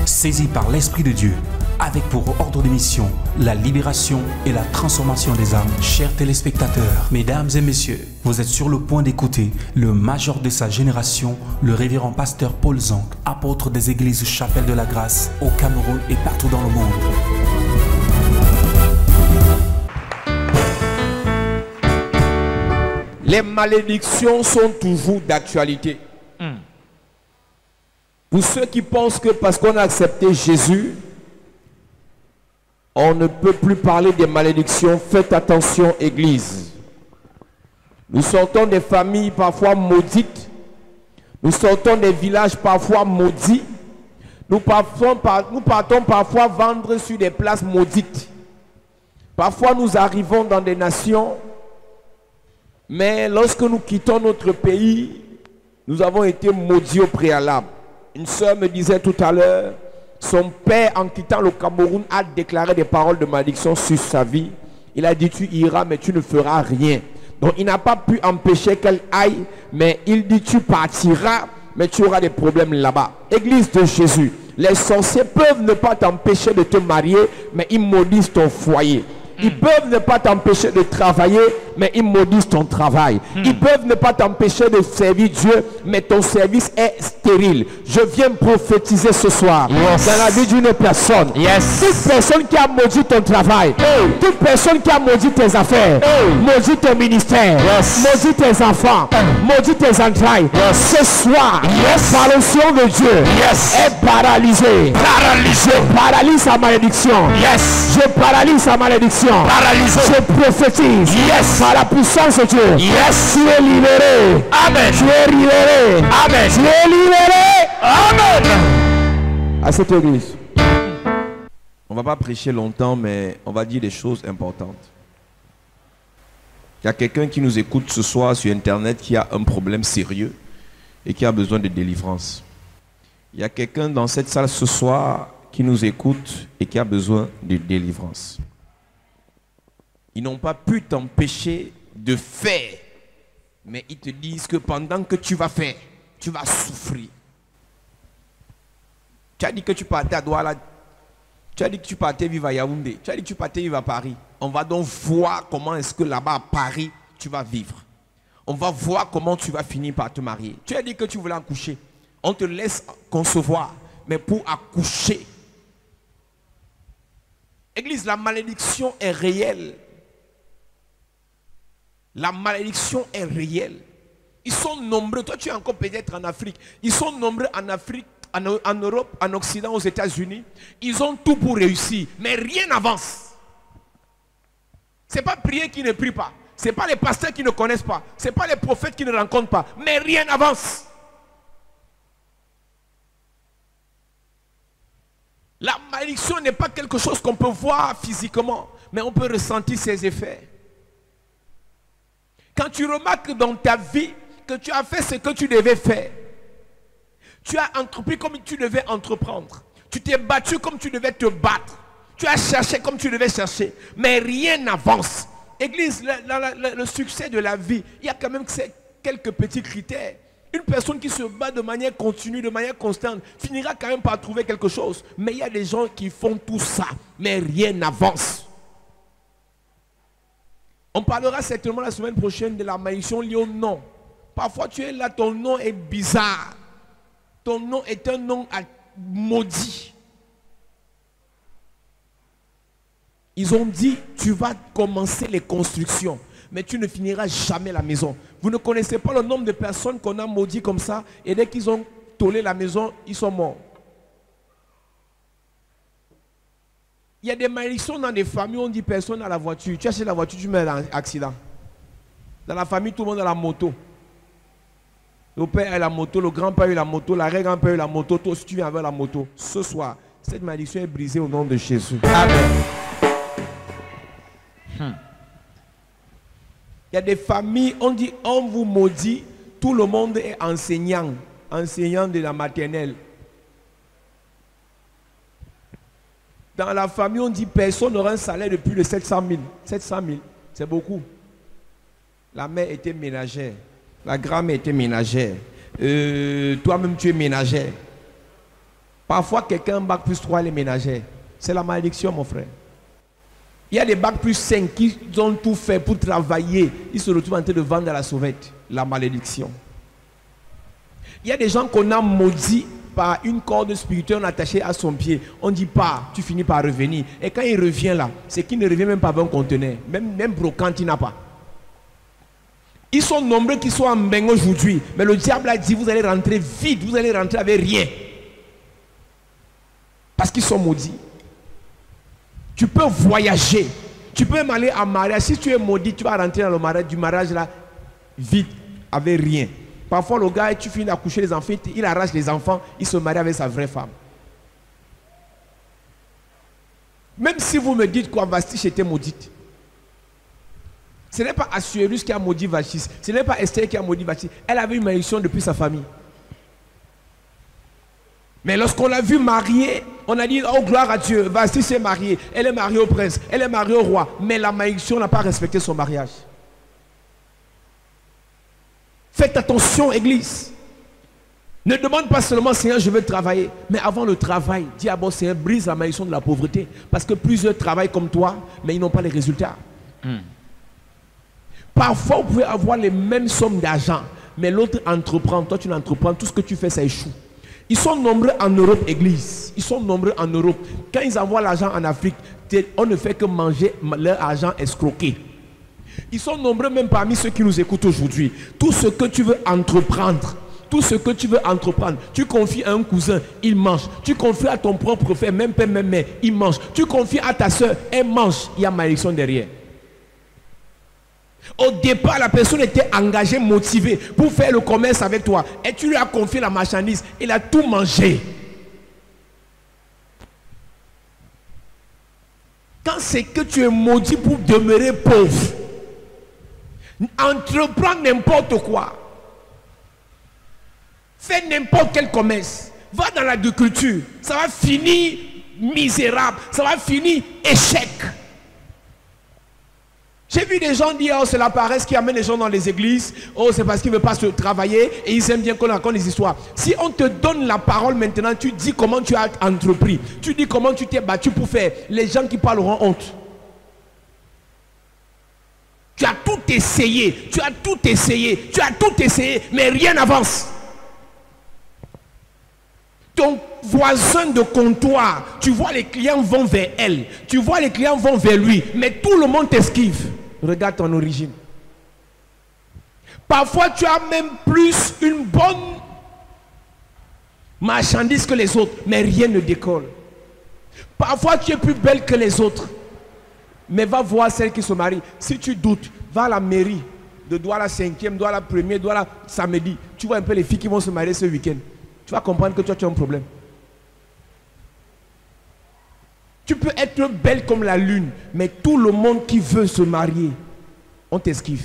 Saisi par l'Esprit de Dieu, avec pour ordre de mission la libération et la transformation des âmes. Chers téléspectateurs, mesdames et messieurs, vous êtes sur le point d'écouter le major de sa génération, le révérend pasteur Paul Zank, apôtre des églises Chapelle de la Grâce au Cameroun et partout dans le monde. Les malédictions sont toujours d'actualité. Pour ceux qui pensent que parce qu'on a accepté Jésus, on ne peut plus parler des malédictions, faites attention, Église. Nous sortons des familles parfois maudites. Nous sortons des villages parfois maudits. Nous partons parfois vendre sur des places maudites. Parfois nous arrivons dans des nations, mais lorsque nous quittons notre pays, nous avons été maudits au préalable. Une sœur me disait tout à l'heure, son père en quittant le Cameroun a déclaré des paroles de malédiction sur sa vie. Il a dit tu iras mais tu ne feras rien. Donc il n'a pas pu empêcher qu'elle aille, mais il dit tu partiras mais tu auras des problèmes là-bas. Église de Jésus, les sorciers peuvent ne pas t'empêcher de te marier, mais ils maudissent ton foyer. Ils peuvent ne pas t'empêcher de travailler, mais ils maudissent ton travail. Ils peuvent ne pas t'empêcher de servir Dieu, mais ton service est stérile. Je viens prophétiser ce soir dans la vie d'une personne. Toute personne qui a maudit ton travail, toute personne qui a maudit tes affaires, maudit ton ministère, maudit tes enfants, maudit tes entrailles, ce soir, par l'onction de Dieu, est paralysée. Je paralyse sa malédiction. Je paralyse sa malédiction. Je prophétise par la puissance de Dieu. Tu es libéré. Amen. Tu es libéré. Amen. Tu es libéré. Amen. À cette église, on ne va pas prêcher longtemps, mais on va dire des choses importantes. Il y a quelqu'un qui nous écoute ce soir sur Internet qui a un problème sérieux et qui a besoin de délivrance. Il y a quelqu'un dans cette salle ce soir qui nous écoute et qui a besoin de délivrance. Ils n'ont pas pu t'empêcher de faire. Mais ils te disent que pendant que tu vas faire, tu vas souffrir. Tu as dit que tu partais à Douala. Tu as dit que tu partais vivre à Yaoundé. Tu as dit que tu partais vivre à Paris. On va donc voir comment est-ce que là-bas à Paris, tu vas vivre. On va voir comment tu vas finir par te marier. Tu as dit que tu voulais accoucher. On te laisse concevoir. Mais pour accoucher. Église, la malédiction est réelle. La malédiction est réelle. Ils sont nombreux. Toi, tu es encore peut-être en Afrique. Ils sont nombreux en Afrique, en Europe, en Occident, aux États-Unis. Ils ont tout pour réussir. Mais rien n'avance. Ce n'est pas prier qui ne prie pas. Ce n'est pas les pasteurs qui ne connaissent pas. Ce n'est pas les prophètes qui ne rencontrent pas. Mais rien n'avance. La malédiction n'est pas quelque chose qu'on peut voir physiquement. Mais on peut ressentir ses effets. Quand tu remarques dans ta vie que tu as fait ce que tu devais faire, tu as entrepris comme tu devais entreprendre, tu t'es battu comme tu devais te battre, tu as cherché comme tu devais chercher, mais rien n'avance. Église, le succès de la vie, il y a quand même quelques petits critères. Une personne qui se bat de manière continue, de manière constante, finira quand même par trouver quelque chose. Mais il y a des gens qui font tout ça, mais rien n'avance. On parlera certainement la semaine prochaine de la malédiction liée au nom. Parfois tu es là, ton nom est bizarre. Ton nom est un nom maudit. Ils ont dit, tu vas commencer les constructions, mais tu ne finiras jamais la maison. Vous ne connaissez pas le nombre de personnes qu'on a maudit comme ça, et dès qu'ils ont tollé la maison, ils sont morts. Il y a des malédictions dans des familles, on dit personne à la voiture. Tu achètes la voiture, tu mets un accident. Dans la famille, tout le monde a la moto. Le père a la moto, le grand-père a la moto, l'arrière-grand-père a la moto. Toi aussi, tu viens avec la moto. Ce soir, Cette malédiction est brisée au nom de Jésus. Amen. Il y a des familles, on dit, on vous maudit, tout le monde est enseignant de la maternelle. Dans la famille, on dit, personne n'aura un salaire de plus de 700 000. 700 000, c'est beaucoup. La mère était ménagère, la grand-mère était ménagère, toi-même tu es ménagère. Parfois, quelqu'un bac plus 3, elle est ménagère. C'est la malédiction, mon frère. Il y a des bacs plus 5 qui ont tout fait pour travailler. Ils se retrouvent en train de vendre à la sauvette. La malédiction. Il y a des gens qu'on a maudits par une corde spirituelle attachée à son pied. On dit pas, tu finis par revenir. Et quand il revient là, c'est qu'il ne revient même pas avec un conteneur. Même brocante, il n'a pas. Ils sont nombreux qui sont en bain aujourd'hui. Mais le diable a dit, vous allez rentrer vide, vous allez rentrer avec rien. Parce qu'ils sont maudits. Tu peux voyager. Tu peux même aller en mariage. Si tu es maudit, tu vas rentrer dans le mariage, du mariage là, vite, avec rien. Parfois, le gars, tu finis d'accoucher les enfants, il arrache les enfants, il se marie avec sa vraie femme. Même si vous me dites quoi, Vashti était maudite. Ce n'est pas Assuérus qui a maudit Vashti. Ce n'est pas Esther qui a maudit Vashti. Elle avait une malédiction depuis sa famille. Mais lorsqu'on l'a vu mariée, on a dit, oh gloire à Dieu, Vashti s'est mariée. Elle est mariée au prince, elle est mariée au roi. Mais la malédiction n'a pas respecté son mariage. Faites attention, Église. Ne demande pas seulement, Seigneur, je veux travailler. Mais avant le travail, dis d'abord, Seigneur, brise la malédiction de la pauvreté. Parce que plusieurs travaillent comme toi, mais ils n'ont pas les résultats. Parfois, vous pouvez avoir les mêmes sommes d'argent, mais l'autre entreprend. Toi, tu n'entreprends, tout ce que tu fais, ça échoue. Ils sont nombreux en Europe, Église. Ils sont nombreux en Europe. Quand ils envoient l'argent en Afrique, on ne fait que manger leur argent escroqué. Ils sont nombreux même parmi ceux qui nous écoutent aujourd'hui. Tout ce que tu veux entreprendre, tu confies à un cousin, il mange. Tu confies à ton propre frère, même père, même mère, il mange. Tu confies à ta soeur, elle mange. Il y a malédiction derrière. Au départ, la personne était engagée, motivée pour faire le commerce avec toi. Et tu lui as confié la marchandise. Il a tout mangé. Quand c'est que tu es maudit pour demeurer pauvre, entreprends n'importe quoi. Fais n'importe quel commerce. Va dans l'agriculture. Ça va finir misérable. Ça va finir échec. J'ai vu des gens dire, oh c'est la paresse qui amène les gens dans les églises. Oh c'est parce qu'ils ne veulent pas se travailler et ils aiment bien qu'on raconte des histoires. Si on te donne la parole maintenant, tu dis comment tu as entrepris. Tu dis comment tu t'es battu pour faire. Les gens qui parlent auront honte. Tu as tout essayé, mais rien n'avance. Ton voisin de comptoir, tu vois les clients vont vers elle, tu vois les clients vont vers lui, mais tout le monde t'esquive. Regarde ton origine. Parfois tu as même plus une bonne marchandise que les autres, mais rien ne décolle. Parfois tu es plus belle que les autres, mais va voir celle qui se marie. Si tu doutes, va à la mairie de Douala 5e, Douala 1er, Douala samedi. Tu vois un peu les filles qui vont se marier ce week-end. Tu vas comprendre que toi tu as un problème. Tu peux être belle comme la lune, mais tout le monde qui veut se marier, on t'esquive.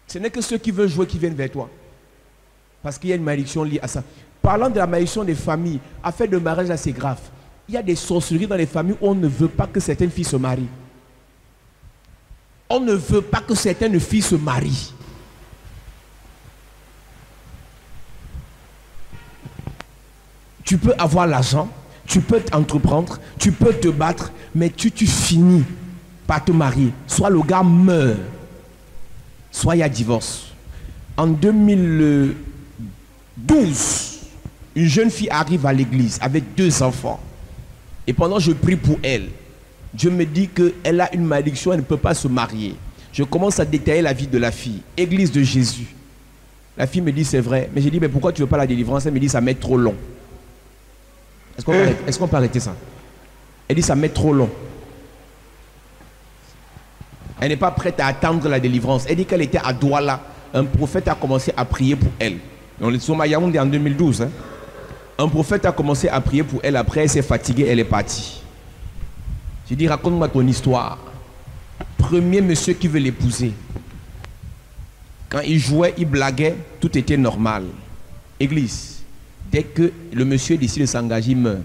Ce n'est que ceux qui veulent jouer qui viennent vers toi. Parce qu'il y a une malédiction liée à ça. Parlant de la malédiction des familles, affaire de mariage assez grave. Il y a des sorcelleries dans les familles où on ne veut pas que certaines filles se marient. On ne veut pas que certaines filles se marient. Tu peux avoir l'argent, tu peux entreprendre, tu peux te battre, mais tu finis par te marier. Soit le gars meurt, soit il y a divorce. En 2012, une jeune fille arrive à l'église avec 2 enfants. Et pendant que je prie pour elle, Dieu me dit qu'elle a une malédiction, elle ne peut pas se marier. Je commence à détailler la vie de la fille. Église de Jésus. La fille me dit c'est vrai. Mais j'ai dit mais pourquoi tu ne veux pas la délivrance? Elle me dit ça met trop long. Est-ce qu'on peut arrêter ça? Elle dit ça met trop long. Elle n'est pas prête à attendre la délivrance. Elle dit qu'elle était à Douala. Un prophète a commencé à prier pour elle. On est sur Yaoundé en 2012. Hein? Un prophète a commencé à prier pour elle. Après, elle s'est fatiguée, elle est partie. J'ai dit, raconte-moi ton histoire. Premier monsieur qui veut l'épouser. Quand il jouait, il blaguait, tout était normal. Église, dès que le monsieur décide de s'engager, il meurt.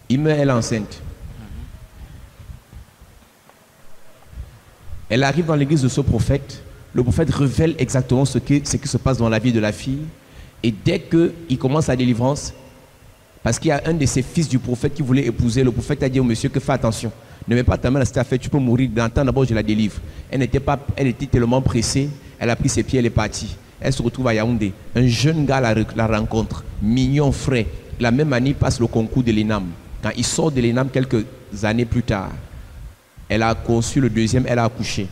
Il meurt, elle est enceinte. Elle arrive dans l'église de ce prophète. Le prophète révèle exactement ce qui se passe dans la vie de la fille. Et dès qu'il commence la délivrance, parce qu'il y a un de ses fils du prophète qui voulait épouser, le prophète a dit au monsieur que fais attention. Ne mets pas ta main dans cette affaire, tu peux mourir. Dans le temps d'abord, je la délivre. Elle était tellement pressée, elle a pris ses pieds, elle est partie. Elle se retrouve à Yaoundé. Un jeune gars la rencontre, mignon, frais. La même année, il passe le concours de l'ENAM. Quand il sort de l'ENAM quelques années plus tard, elle a conçu le deuxième, elle a accouché.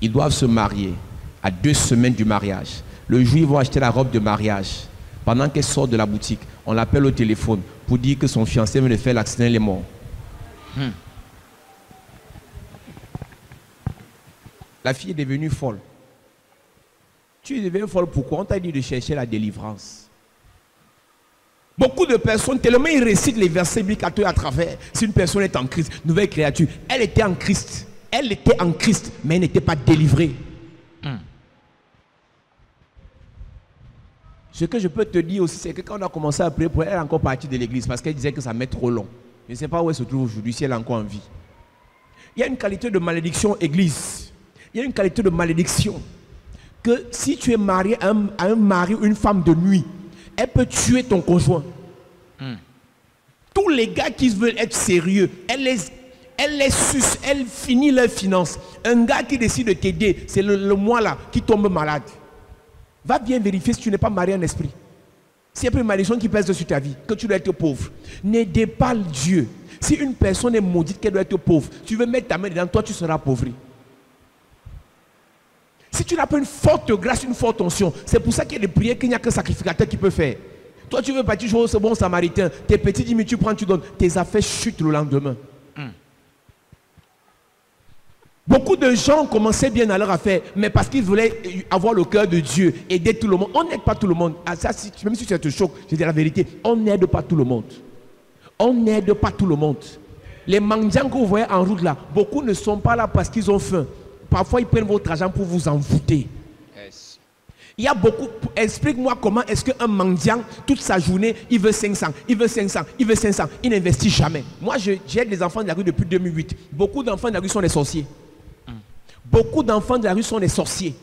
Ils doivent se marier à 2 semaines du mariage. Le jour où ils vont acheter la robe de mariage, pendant qu'elle sort de la boutique, on l'appelle au téléphone pour dire que son fiancé vient de faire l'accident, il est mort. La fille est devenue folle. Tu es devenue folle pourquoi? On t'a dit de chercher la délivrance. Beaucoup de personnes, tellement ils récitent les versets bibliques à travers. Si une personne est en Christ, nouvelle créature, elle était en Christ. Elle était en Christ, mais elle n'était pas délivrée. Ce que je peux te dire aussi, c'est que quand on a commencé à prier pour elle, elle est encore partie de l'église parce qu'elle disait que ça met trop long. Je ne sais pas où elle se trouve aujourd'hui, si elle est encore en vie. Il y a une qualité de malédiction, église. Il y a une qualité de malédiction que si tu es marié à un mari ou une femme de nuit, elle peut tuer ton conjoint. Tous les gars qui veulent être sérieux, elle les suce, elle finit leurs finances. Un gars qui décide de t'aider, c'est le mois là qui tombe malade. Va bien vérifier si tu n'es pas marié en esprit. S'il y a une malédiction qui pèse sur ta vie, que tu dois être pauvre, n'aidez pas Dieu. Si une personne est maudite qu'elle doit être pauvre, tu veux mettre ta main dedans, toi tu seras appauvri. Si tu n'as pas une forte grâce, une forte onction, c'est pour ça qu'il y a des prières qu'il n'y a qu'un sacrificateur qui peut faire. Toi tu veux partir jouer au bon samaritain, tes petits 10 000 tu prends, tu donnes, tes affaires chutent le lendemain. Beaucoup de gens commençaient bien à leur affaire, mais parce qu'ils voulaient avoir le cœur de Dieu, aider tout le monde. On n'aide pas tout le monde. Ah, ça, même si ça te choque, je dis la vérité, on n'aide pas tout le monde. On n'aide pas tout le monde. Les mendiants que vous voyez en route là, beaucoup ne sont pas là parce qu'ils ont faim. Parfois, ils prennent votre argent pour vous envoûter. Yes. Il y a beaucoup. Explique-moi comment est-ce qu'un mendiant, toute sa journée, il veut 500, il veut 500, il veut 500. Il n'investit jamais. Moi, j'aide les enfants de la rue depuis 2008. Beaucoup d'enfants de la rue sont des sorciers. Beaucoup d'enfants de la rue sont des sorciers.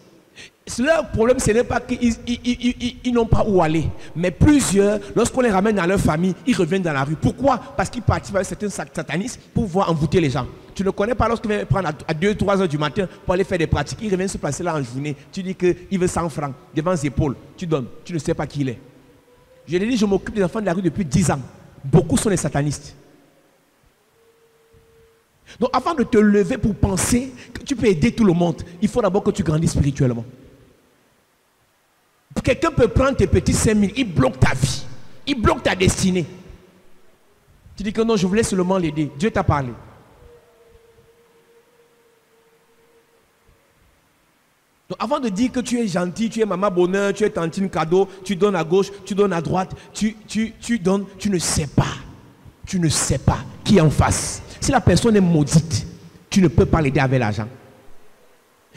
Leur problème, ce n'est pas qu'ils n'ont pas où aller. Mais plusieurs, lorsqu'on les ramène dans leur famille, ils reviennent dans la rue. Pourquoi? Parce qu'ils participent avec certains satanistes pour pouvoir envoûter les gens. Tu ne connais pas lorsqu'ils viennent prendre à 2-3 heures du matin pour aller faire des pratiques. Ils reviennent se passer là en journée. Tu dis qu'il veut 100 francs devant ses épaules. Tu donnes. Tu ne sais pas qui il est. Je l'ai dit, je m'occupe des enfants de la rue depuis 10 ans. Beaucoup sont des satanistes. Donc avant de te lever pour penser que tu peux aider tout le monde, il faut d'abord que tu grandisses spirituellement. Quelqu'un peut prendre tes petits 5 000, il bloque ta vie, il bloque ta destinée. Tu dis que non, je voulais seulement l'aider. Dieu t'a parlé. Donc avant de dire que tu es gentil, tu es maman bonheur, tu es tantine cadeau, tu donnes à gauche, tu donnes à droite, tu donnes, tu ne sais pas. Tu ne sais pas qui est en face. Si la personne est maudite, tu ne peux pas l'aider avec l'argent.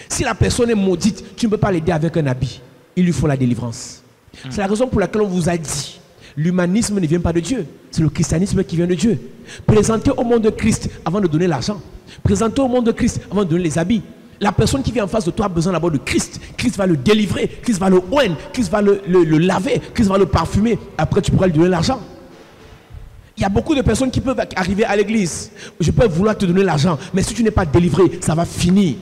Si la personne est maudite, tu ne peux pas l'aider avec un habit. Il lui faut la délivrance. C'est la raison pour laquelle on vous a dit, l'humanisme ne vient pas de Dieu. C'est le christianisme qui vient de Dieu. Présentez au monde de Christ avant de donner l'argent. Présentez au monde de Christ avant de donner les habits. La personne qui vient en face de toi a besoin d'abord de Christ. Christ va le délivrer, Christ va le oindre, Christ va le laver, Christ va le parfumer. Après, tu pourras lui donner l'argent. Il y a beaucoup de personnes qui peuvent arriver à l'église. Je peux vouloir te donner l'argent, mais si tu n'es pas délivré, ça va finir.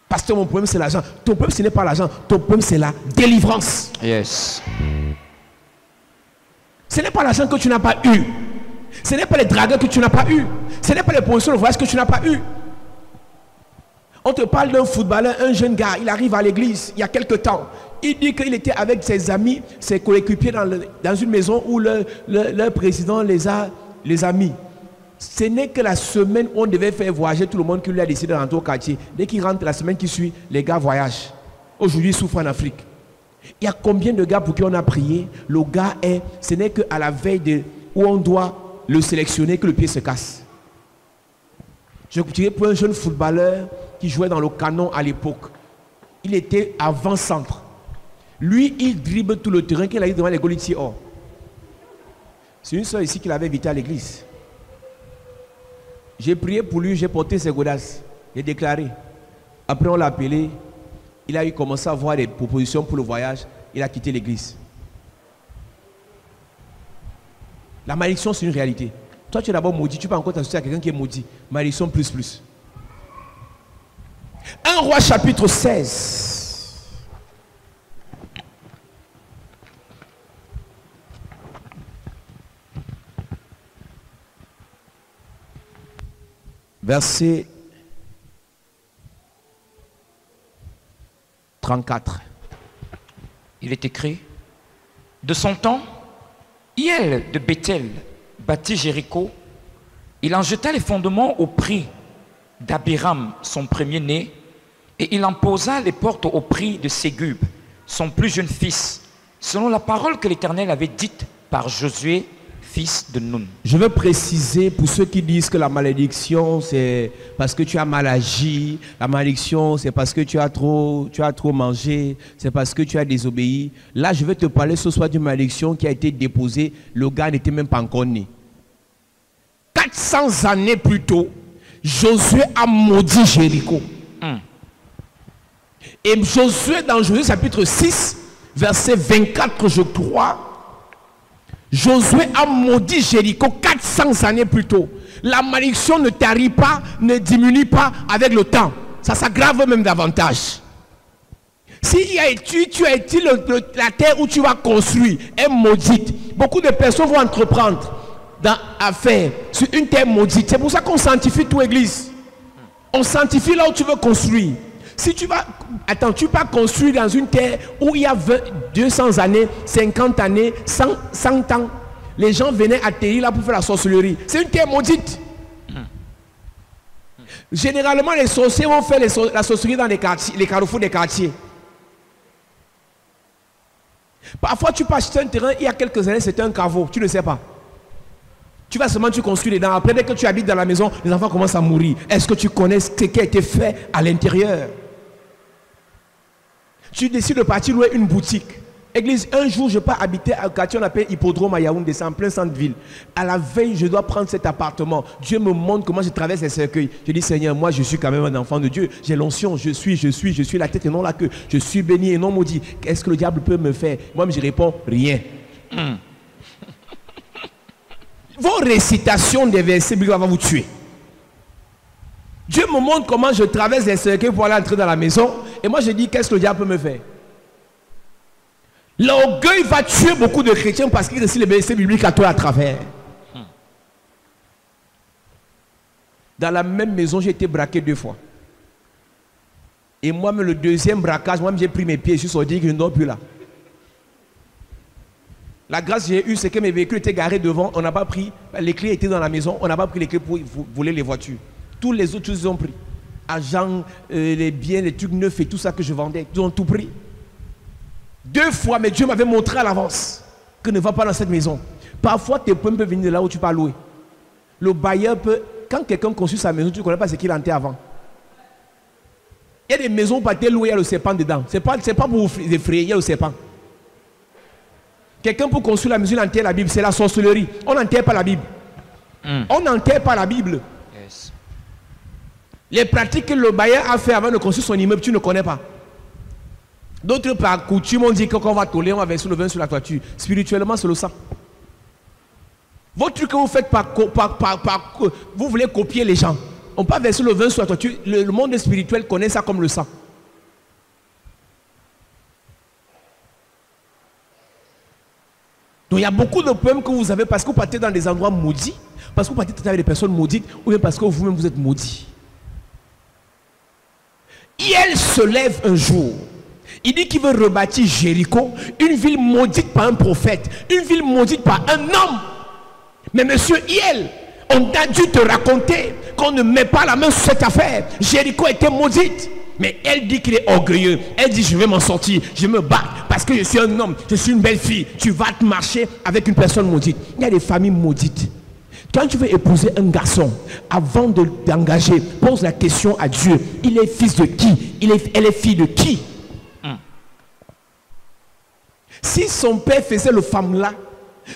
Pasteur, mon problème c'est l'argent. Ton problème ce n'est pas l'argent, ton problème c'est la délivrance. Yes. Ce n'est pas l'argent que tu n'as pas eu. Ce n'est pas les dragueurs que tu n'as pas eu. Ce n'est pas les positions de voyage que tu n'as pas eu. On te parle d'un footballeur, un jeune gars, il arrive à l'église il y a quelque temps. Il dit qu'il était avec ses amis, ses coéquipiers dans une maison où leur président les a mis. Ce n'est que la semaine où on devait faire voyager tout le monde qui lui a décidé de rentrer au quartier. Dès qu'il rentre la semaine qui suit, les gars voyagent. Aujourd'hui, ils souffrent en Afrique. Il y a combien de gars pour qui on a prié? Le gars ce n'est qu'à la veille où on doit le sélectionner que le pied se casse. Je dirais pour un jeune footballeur qui jouait dans le Canon à l'époque. Il était avant-centre. Lui, il dribble tout le terrain qu'il a eu devant les goals hors. C'est une soeur ici qui l'avait invité à l'église. J'ai prié pour lui, j'ai porté ses godasses. J'ai déclaré. Après, on l'a appelé. Il a commencé à avoir des propositions pour le voyage. Il a quitté l'église. La malédiction, c'est une réalité. Toi, tu es d'abord maudit. Tu peux encore t'associer à quelqu'un qui est maudit. Malédiction plus. 1 Roi chapitre 16. Verset 34. Il est écrit, de son temps, Hiel de Bethel bâtit Jéricho. Il en jeta les fondements au prix d'Abiram, son premier-né, et il en posa les portes au prix de Ségub, son plus jeune fils, selon la parole que l'Éternel avait dite par Josué, fils de Nun. Je veux préciser pour ceux qui disent que la malédiction c'est parce que tu as mal agi, la malédiction c'est parce que tu as trop mangé, c'est parce que tu as désobéi. Là je vais te parler ce soir d'une malédiction qui a été déposée, le gars n'était même pas encore né. 400 années plus tôt, Josué a maudit Jéricho. Et Josué dans Josué chapitre 6, verset 24 je crois, Josué a maudit Jéricho 400 années plus tôt. La malédiction ne tarit pas, ne diminue pas avec le temps. Ça s'aggrave même davantage. Si tu as été la terre où tu vas construire est maudite, beaucoup de personnes vont entreprendre à faire sur une terre maudite. C'est pour ça qu'on sanctifie toute église. On sanctifie là où tu veux construire. Si tu vas, tu vas construire dans une terre où il y a 200 années, 50 années, 100 ans, les gens venaient atterrir là pour faire la sorcellerie. C'est une terre maudite. Généralement, les sorciers vont faire la sorcellerie dans les quartiers, les carrefours des quartiers. Parfois, tu peux acheter un terrain, il y a quelques années, c'était un caveau, tu ne sais pas. Tu vas seulement construire dedans. Après, dès que tu habites dans la maison, les enfants commencent à mourir. Est-ce que tu connais ce qui a été fait à l'intérieur? Tu décides de partir louer une boutique. Église, un jour, je pars habiter à un quartier, on appelle Hippodrome à Yaoundé, c'est en plein centre-ville. À la veille, je dois prendre cet appartement. Dieu me montre comment je traverse les cercueils. Je dis, Seigneur, moi, je suis quand même un enfant de Dieu. J'ai l'onction, je suis la tête et non la queue. Je suis béni et non maudit. Qu'est-ce que le diable peut me faire? Moi, je réponds, rien. Vos récitations des versets bibliques vont vous tuer. Dieu me montre comment je traverse les cercueils pour aller entrer dans la maison. Et moi je dis, qu'est-ce que le diable peut me faire? L'orgueil va tuer beaucoup de chrétiens parce qu'ils récitent les versets bibliques à toi à travers. Dans la même maison, j'ai été braqué 2 fois. Et moi-même, le deuxième braquage, moi-même j'ai pris mes pieds, je suis sorti, que je ne dors plus là. La grâce que j'ai eue, c'est que mes véhicules étaient garés devant, on n'a pas pris, les clés étaient dans la maison, on n'a pas pris les clés pour voler les voitures. Tous les autres choses, ils ont pris. Argent, les biens, les trucs neufs et tout ça que je vendais, ils ont tout pris. 2 fois, mais Dieu m'avait montré à l'avance que ne va pas dans cette maison. Parfois, tes pommes peuvent venir de là où tu peux louer. Le bailleur peut, quand quelqu'un construit sa maison, tu ne connais pas ce qu'il a enterré avant. Il y a des maisons où tu peux louer, il y a le serpent dedans. Ce n'est pas pour vous effrayer, il y a le serpent. Quelqu'un pour construire la maison, il enterre la Bible, c'est la sorcellerie. On n'enterre pas la Bible. On n'enterre pas la Bible. Yes. Les pratiques que le bailleur a fait avant de construire son immeuble, tu ne connais pas. D'autres par coutume, on dit qu'on va tolérer, on va verser le vin sur la toiture. Spirituellement, c'est le sang. Votre truc que vous faites vous voulez copier les gens. On peut verser le vin sur la toiture. Le monde spirituel connaît ça comme le sang. Donc il y a beaucoup de problèmes que vous avez parce que vous partez dans des endroits maudits, parce que vous partez avec des personnes maudites, ou bien parce que vous-même vous êtes maudits. Et elle se lève un jour. Il dit qu'il veut rebâtir Jéricho, une ville maudite par un prophète, une ville maudite par un homme. Mais monsieur Hiel, on a dû te raconter qu'on ne met pas la main sur cette affaire. Jéricho était maudite. Mais elle dit qu'il est orgueilleux. Elle dit je vais m'en sortir, je me bats parce que je suis un homme, je suis une belle fille. Tu vas te marcher avec une personne maudite. Il y a des familles maudites. Quand tu veux épouser un garçon, avant d'engager, pose la question à Dieu. Il est fils de qui? Elle est fille de qui? Si son père faisait le femme là,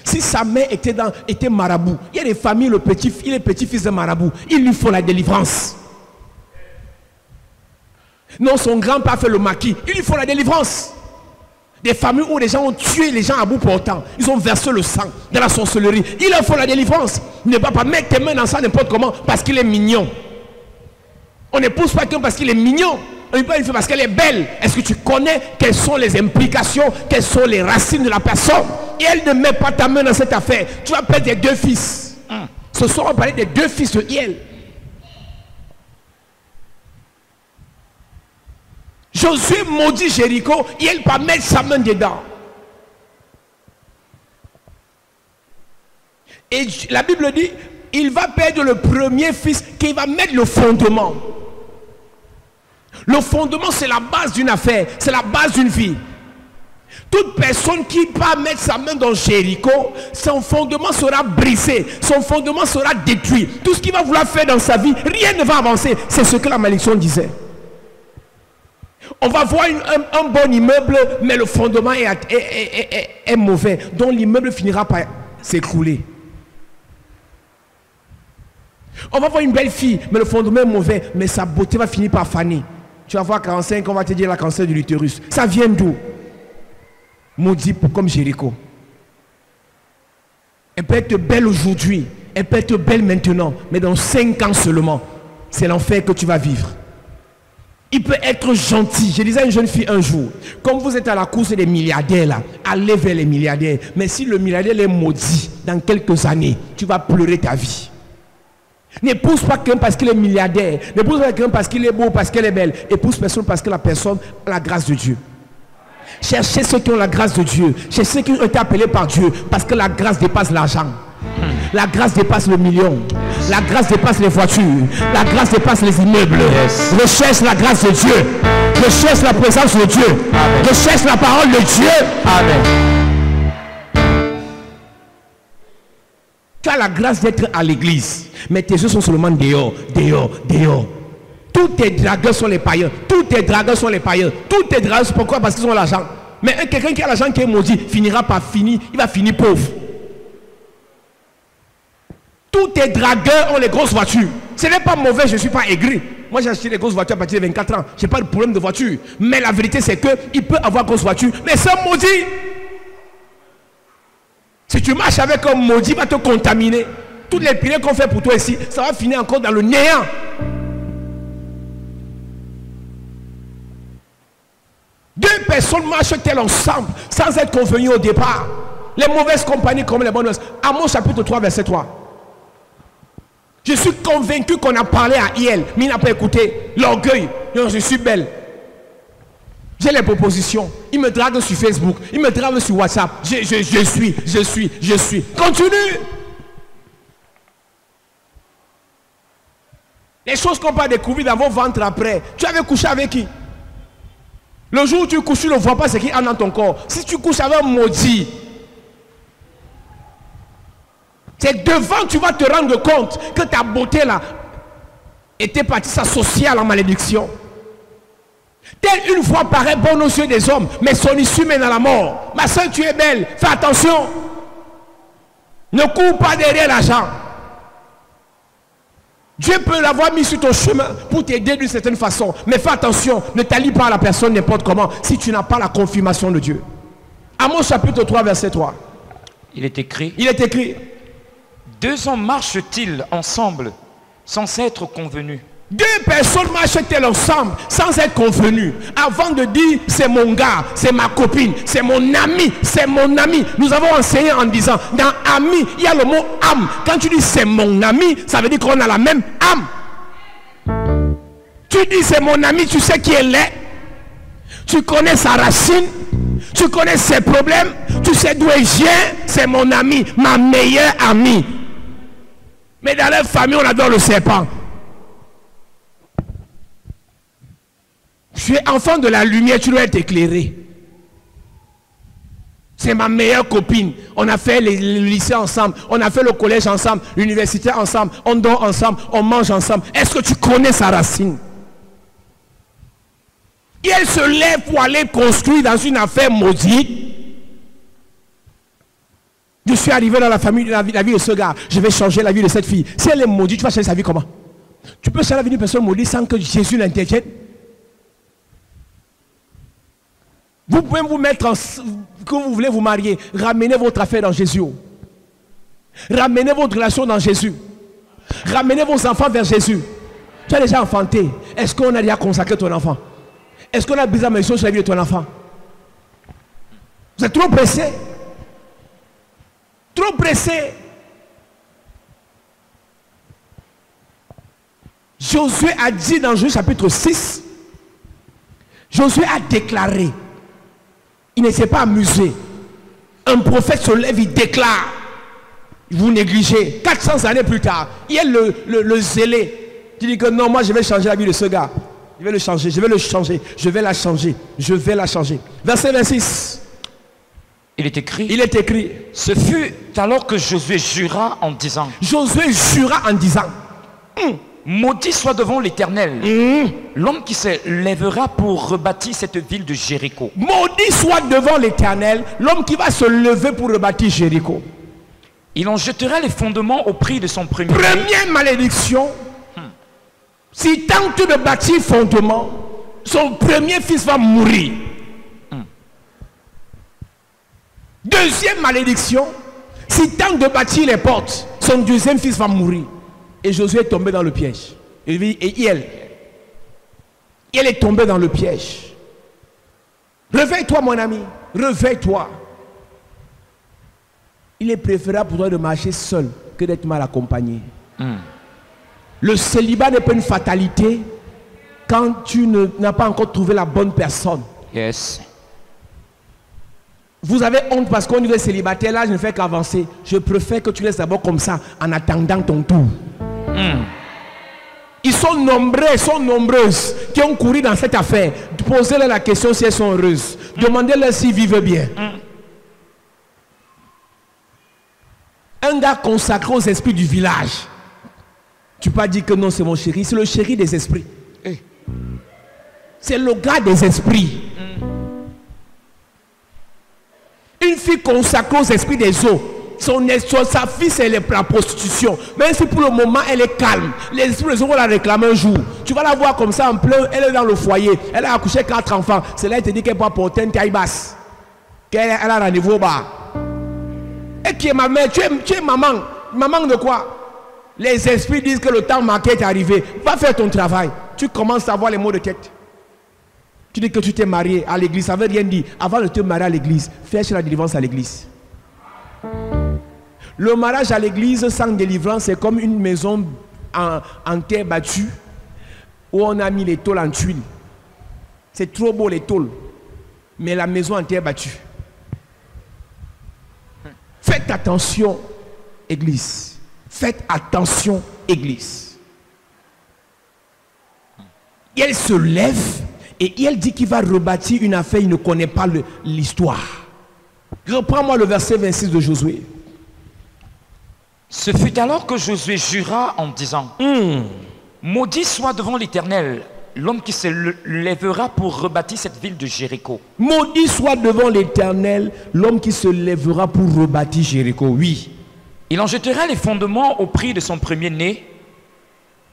si sa mère était marabout, il y a des familles, il est petit-fils de marabout, il lui faut la délivrance. Non, son grand-père fait le maquis, il lui faut la délivrance. Des familles où les gens ont tué les gens à bout portant, ils ont versé le sang dans la sorcellerie, il leur faut la délivrance. Ne va pas mettre tes mains dans ça n'importe comment parce qu'il est mignon. On n'épouse pas quelqu'un parce qu'il est mignon. On ne peut pas le faire parce qu'elle est belle. Est-ce que tu connais quelles sont les implications, quelles sont les racines de la personne? Et elle ne met pas ta main dans cette affaire. Tu vas perdre tes deux fils. Ce soir, on va parler des deux fils de Hiel. Josué maudit Jéricho et elle va mettre sa main dedans. Et la Bible dit, il va perdre le premier fils qui va mettre le fondement. Le fondement, c'est la base d'une affaire, c'est la base d'une vie. Toute personne qui va mettre sa main dans Jéricho, son fondement sera brisé, son fondement sera détruit. Tout ce qu'il va vouloir faire dans sa vie, rien ne va avancer. C'est ce que la malédiction disait. On va voir un bon immeuble, mais le fondement est mauvais, donc l'immeuble finira par s'écrouler. On va voir une belle fille, mais le fondement est mauvais, mais sa beauté va finir par faner. Tu vas voir 45, on va te dire la cancer de l'utérus. Ça vient d'où? Maudit comme Jéricho. Elle peut être belle aujourd'hui, elle peut être belle maintenant, mais dans 5 ans seulement, c'est l'enfer que tu vas vivre. Il peut être gentil. Je disais à une jeune fille un jour, comme vous êtes à la course des milliardaires là, allez vers les milliardaires. Mais si le milliardaire est maudit, dans quelques années, tu vas pleurer ta vie. N'épouse pas quelqu'un parce qu'il est milliardaire. N'épouse pas quelqu'un parce qu'il est beau, parce qu'elle est belle. Épouse personne parce que la personne a la grâce de Dieu. Cherchez ceux qui ont la grâce de Dieu. Cherchez ceux qui ont été appelés par Dieu. Parce que la grâce dépasse l'argent. La grâce dépasse le million. La grâce dépasse les voitures. La grâce dépasse les immeubles. Recherche la grâce de Dieu. Recherche la présence de Dieu. Amen. Recherche la parole de Dieu. Amen. Tu as la grâce d'être à l'église. Mais tes yeux sont seulement dehors, dehors, dehors. Tous tes dragueurs sont les païens. Tous tes dragueurs sont les païens. Tous tes dragueurs, pourquoi? Parce qu'ils ont l'argent. Mais quelqu'un qui a l'argent qui est maudit finira par finir. Il va finir pauvre. Tous tes dragueurs ont les grosses voitures. Ce n'est pas mauvais, je ne suis pas aigri. Moi j'ai acheté les grosses voitures à partir de 24 ans. Je n'ai pas de problème de voiture. Mais la vérité c'est qu'il peut avoir grosse voiture. Mais c'est un maudit. Si tu marches avec un maudit, il va te contaminer. Toutes les prières qu'on fait pour toi ici, ça va finir encore dans le néant. Deux personnes marchent-elles ensemble sans être convenues au départ? Les mauvaises compagnies comme les bonnes. Amos chapitre 3 verset 3. Je suis convaincu qu'on a parlé à Hiel, mais il n'a pas écouté. L'orgueil. Je suis belle. J'ai les propositions. Il me drague sur Facebook. Il me drague sur WhatsApp. Je suis. Continue. Les choses qu'on va découvrir dans vos ventres après. Tu avais couché avec qui? Le jour où tu couches, tu ne vois pas ce qu'il y a dans ton corps. Si tu couches avec un maudit, c'est devant tu vas te rendre compte que ta beauté là était partie s'associer à la malédiction. Telle une voix paraît bonne aux yeux des hommes, mais son issue mène à la mort. Ma soeur, tu es belle, fais attention. Ne cours pas derrière l'argent. Dieu peut l'avoir mis sur ton chemin pour t'aider d'une certaine façon. Mais fais attention, ne t'allie pas à la personne n'importe comment si tu n'as pas la confirmation de Dieu. Amos chapitre 3 verset 3. Il est écrit. Deux hommes marchent-ils ensemble sans être convenus? Deux personnes marchent-elles ensemble sans être convenues? Avant de dire c'est mon gars, c'est ma copine, c'est mon ami, c'est mon ami. Nous avons enseigné en disant dans ami, il y a le mot âme. Quand tu dis c'est mon ami, ça veut dire qu'on a la même âme. Tu dis c'est mon ami, tu sais qui elle est. Tu connais sa racine. Tu connais ses problèmes. Tu sais d'où elle vient. C'est mon ami, ma meilleure amie. Mais dans leur famille, on adore le serpent. Tu es enfant de la lumière, tu dois être éclairé. C'est ma meilleure copine. On a fait le lycée ensemble, on a fait le collège ensemble, l'université ensemble, on dort ensemble, on mange ensemble. Est-ce que tu connais sa racine? Et elle se lève pour aller construire dans une affaire maudite. Je suis arrivé dans la famille, la vie de ce gars. Je vais changer la vie de cette fille. Si elle est maudite, tu vas changer sa vie comment? Tu peux changer la vie d'une personne maudite sans que Jésus l'intervienne? Vous pouvez vous mettre en... que vous voulez vous marier. Ramenez votre affaire dans Jésus. Ramenez votre relation dans Jésus. Ramenez vos enfants vers Jésus. Tu as déjà enfanté. Est-ce qu'on a déjà consacré ton enfant? Est-ce qu'on a brisé la malédiction sur la vie de ton enfant? Vous êtes trop pressé. Trop pressé. Josué a dit dans Josué chapitre 6, Josué a déclaré, il ne s'est pas amusé. Un prophète se lève, il déclare, vous négligez. 400 années plus tard, il y a le zélé qui dit que non, moi je vais changer la vie de ce gars. Je vais le changer, je vais le changer, je vais la changer, je vais la changer. Verset 26. Il est écrit. Il est écrit. Ce fut alors que Josué jura en disant. Josué jura en disant. Maudit soit devant l'Éternel l'homme qui se lèvera pour rebâtir cette ville de Jéricho. Maudit soit devant l'Éternel l'homme qui va se lever pour rebâtir Jéricho. Il en jettera les fondements au prix de son premier. Première malédiction. S'il tente de bâtir fondement, son premier fils va mourir. Deuxième malédiction. S'il tente de bâtir les portes, son deuxième fils va mourir. Et Josué est tombé dans le piège. Et elle est tombée dans le piège. Réveille-toi, mon ami. Réveille-toi. Il est préférable pour toi de marcher seul que d'être mal accompagné. Le célibat n'est pas une fatalité quand tu n'as pas encore trouvé la bonne personne. Yes. Vous avez honte parce qu'on dit que célibataire, là je ne fais qu'avancer. Je préfère que tu restes d'abord comme ça en attendant ton tour. Ils sont nombreux, sont nombreuses qui ont couru dans cette affaire. Posez-leur la question si elles sont heureuses. Demandez-leur s'ils vivent bien. Un gars consacré aux esprits du village. Tu peux pas dire que non, c'est mon chéri. C'est le chéri des esprits. C'est le gars des esprits. Une fille consacrée aux esprits des eaux. Sa fille, c'est la prostitution. Même si pour le moment, elle est calme. Les esprits des eaux vont la réclamer un jour. Tu vas la voir comme ça en plein. Elle est dans le foyer. Elle a accouché 4 enfants. C'est là qu'elle te dit qu'elle va porter une taille basse. Qu'elle a rendez-vous au bar. Et qui est ma mère? Tu es maman. Maman de quoi? Les esprits disent que le temps marqué est arrivé. Va faire ton travail. Tu commences à avoir les mots de tête. Tu dis que tu t'es marié à l'église. Ça ne veut rien dire. Avant de te marier à l'église, fais la délivrance à l'église. Le mariage à l'église sans délivrance, c'est comme une maison en terre battue où on a mis les tôles en tuiles. C'est trop beau les tôles. Mais la maison en terre battue. Faites attention, église. Faites attention, église. Et elle se lève et elle dit qu'il va rebâtir une affaire, il ne connaît pas l'histoire. Reprends-moi le verset 26 de Josué. Ce fut alors que Josué jura en disant Maudit soit devant l'Éternel l'homme qui se lèvera pour rebâtir cette ville de Jéricho. Maudit soit devant l'Éternel l'homme qui se lèvera pour rebâtir Jéricho. Oui. Il en jettera les fondements au prix de son premier-né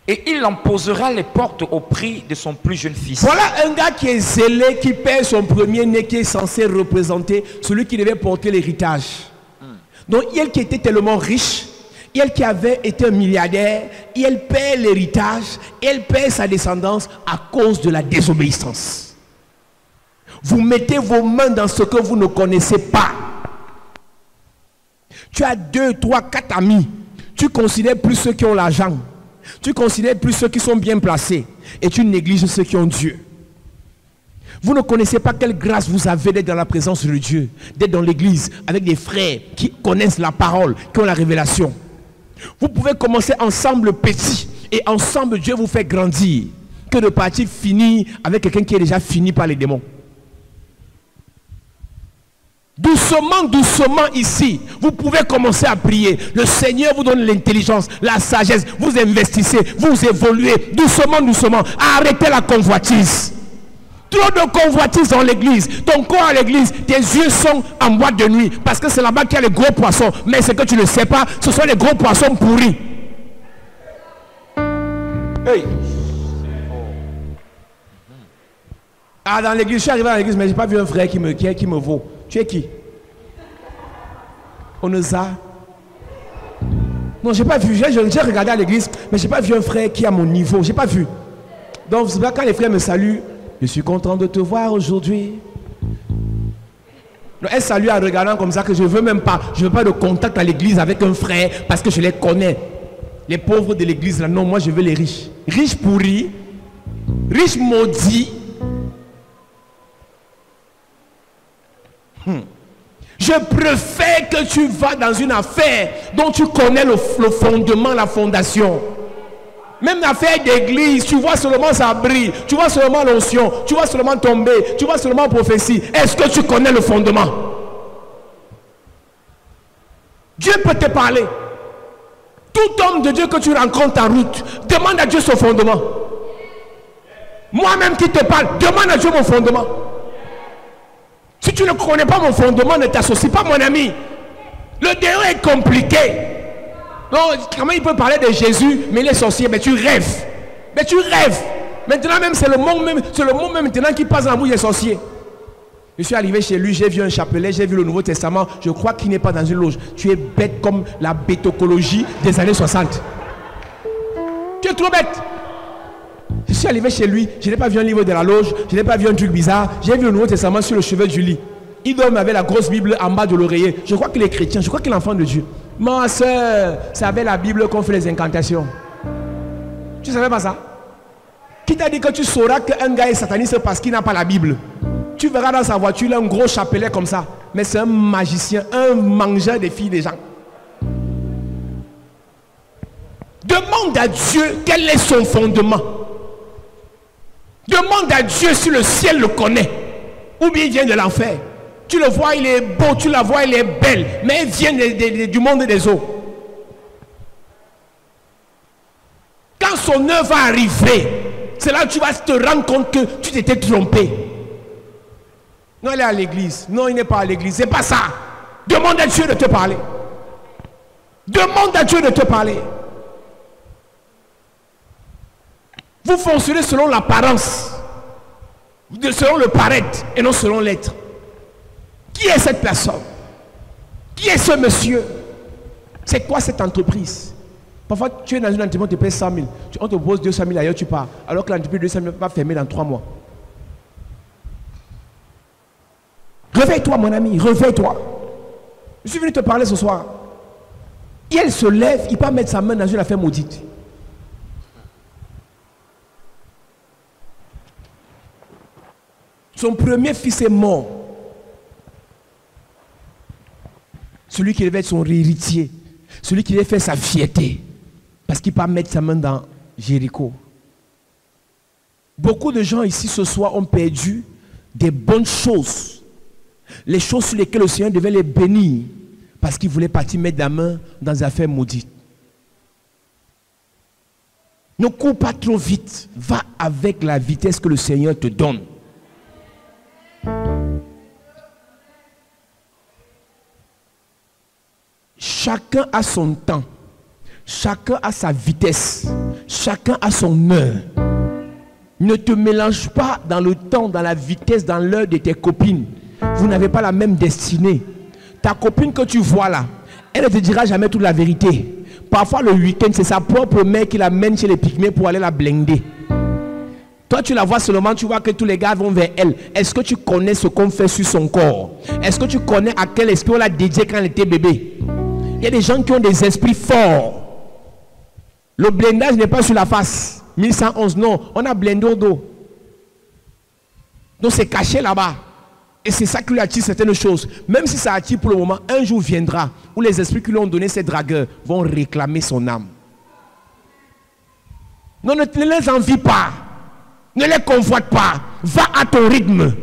et il en posera les portes au prix de son plus jeune fils. Voilà un gars qui est zélé, qui perd son premier-né, qui est censé représenter celui qui devait porter l'héritage. Donc elle qui était tellement riche, elle qui avait été un milliardaire, elle perd l'héritage, elle perd sa descendance à cause de la désobéissance. Vous mettez vos mains dans ce que vous ne connaissez pas. Tu as 2, 3, 4 amis. Tu considères plus ceux qui ont l'argent. Tu considères plus ceux qui sont bien placés. Et tu négliges ceux qui ont Dieu. Vous ne connaissez pas quelle grâce vous avez d'être dans la présence de Dieu. D'être dans l'église avec des frères qui connaissent la parole, qui ont la révélation. Vous pouvez commencer ensemble petit. Et ensemble Dieu vous fait grandir. que de partir finir avec quelqu'un qui est déjà fini par les démons. Doucement, doucement ici, vous pouvez commencer à prier. Le Seigneur vous donne l'intelligence, la sagesse. Vous investissez, vous évoluez. Doucement, doucement. Arrêtez la convoitise. Trop de convoitise dans l'église. Ton corps à l'église, tes yeux sont en boîte de nuit. Parce que c'est là-bas qu'il y a les gros poissons. Mais ce que tu ne sais pas, ce sont les gros poissons pourris. Hey. Ah, dans l'église, je suis arrivé dans l'église, mais je n'ai pas vu un frère qui me vaut. Tu es qui? Onoza? Non, j'ai pas vu. J'ai regardé à l'église, mais j'ai pas vu un frère qui est à mon niveau. J'ai pas vu. Donc, quand les frères me saluent, je suis content de te voir aujourd'hui. Elle salue en regardant comme ça que je veux même pas. Je veux pas de contact à l'église avec un frère parce que je les connais. Les pauvres de l'église là, non, moi je veux les riches. Riches pourris, riches maudits. Je préfère que tu vas dans une affaire dont tu connais le fondement, la fondation. Même l'affaire d'église, tu vois seulement ça brille, tu vois seulement l'onction, tu vois seulement tomber, tu vois seulement prophétie. Est-ce que tu connais le fondement? Dieu peut te parler. Tout homme de Dieu que tu rencontres en route, demande à Dieu son fondement. Moi-même qui te parle, demande à Dieu mon fondement. Si tu ne connais pas mon fondement, ne t'associe pas, mon ami. Le démon est compliqué. Donc, comment il peut parler de Jésus, mais il est sorcier? Mais tu rêves. Mais tu rêves. Maintenant même, c'est le mot même maintenant qui passe dans la bouche des sorciers. Je suis arrivé chez lui, j'ai vu un chapelet, j'ai vu le Nouveau Testament. Je crois qu'il n'est pas dans une loge. Tu es bête comme la bétocologie des années 60. Tu es trop bête. Je suis arrivé chez lui, je n'ai pas vu un livre de la loge, je n'ai pas vu un truc bizarre. J'ai vu le Nouveau Testament sur le chevet du lit. Il dorme avec la grosse Bible en bas de l'oreiller. Je crois qu'il est chrétien, je crois qu'il est enfant de Dieu. Ma soeur, c'est avec la Bible qu'on fait les incantations. Tu ne savais pas ça? Qui t'a dit que tu sauras qu'un gars est sataniste parce qu'il n'a pas la Bible? Tu verras dans sa voiture, il a un gros chapelet comme ça. Mais c'est un magicien, un mangeur des filles des gens. Demande à Dieu quel est son fondement. Demande à Dieu si le ciel le connaît. Ou bien il vient de l'enfer. Tu le vois, il est beau, tu la vois, il est belle. Mais il vient du monde des eaux. Quand son œuvre va arriver, c'est là que tu vas te rendre compte que tu t'étais trompé. Non, il est à l'église. Non, il n'est pas à l'église. C'est pas ça. Demande à Dieu de te parler. Demande à Dieu de te parler. Vous fonctionnez selon l'apparence, selon le paraître et non selon l'être. Qui est cette personne? Qui est ce monsieur? C'est quoi cette entreprise? Parfois, tu es dans une entreprise, on te paye 100 000. On te propose 200 000 ailleurs, tu pars. Alors que l'entreprise de 200 000 va fermer dans 3 mois. Réveille-toi, mon ami, réveille-toi. Je suis venu te parler ce soir. Et elle se lève, il peut mettre sa main dans une affaire maudite. Son premier fils est mort. Celui qui devait être son héritier. Celui qui devait faire sa fierté. Parce qu'il peut mettre sa main dans Jéricho. Beaucoup de gens ici ce soir ont perdu des bonnes choses. Les choses sur lesquelles le Seigneur devait les bénir. Parce qu'il voulait partir mettre la main dans des affaires maudites. Ne cours pas trop vite. Va avec la vitesse que le Seigneur te donne. Chacun a son temps. Chacun a sa vitesse. Chacun a son heure. Ne te mélange pas dans le temps, dans la vitesse, dans l'heure de tes copines. Vous n'avez pas la même destinée. Ta copine que tu vois là, elle ne te dira jamais toute la vérité. Parfois le week-end, c'est sa propre mère qui l'amène chez les pygmées pour aller la blinder. Toi, tu la vois seulement, tu vois que tous les gars vont vers elle. Est-ce que tu connais ce qu'on fait sur son corps? Est-ce que tu connais à quel esprit on l'a dédié quand elle était bébé? Il y a des gens qui ont des esprits forts. Le blindage n'est pas sur la face. 1111, non. On a blindé au dos. Donc c'est caché là-bas. Et c'est ça qui lui attire certaines choses. Même si ça attire pour le moment, un jour viendra où les esprits qui lui ont donné ces dragueurs vont réclamer son âme. Non, ne les envie pas. Ne les convoite pas. Va à ton rythme.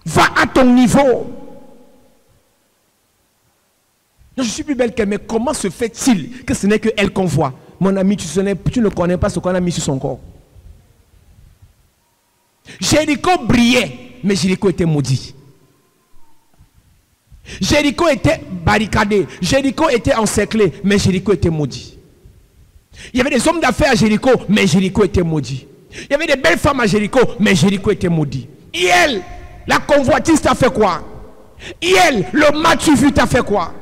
Va à ton niveau. Je suis plus belle qu'elle, mais comment se fait-il que ce n'est qu'elle qu'on voit? Mon ami, tu ne connais pas ce qu'on a mis sur son corps. Jéricho brillait, mais Jéricho était maudit. Jéricho était barricadé, Jéricho était encerclé, mais Jéricho était maudit. Il y avait des hommes d'affaires à Jéricho, mais Jéricho était maudit. Il y avait des belles femmes à Jéricho, mais Jéricho était maudit. Et elle, la convoitise t'a fait quoi? Et elle, le match vu t'a fait quoi?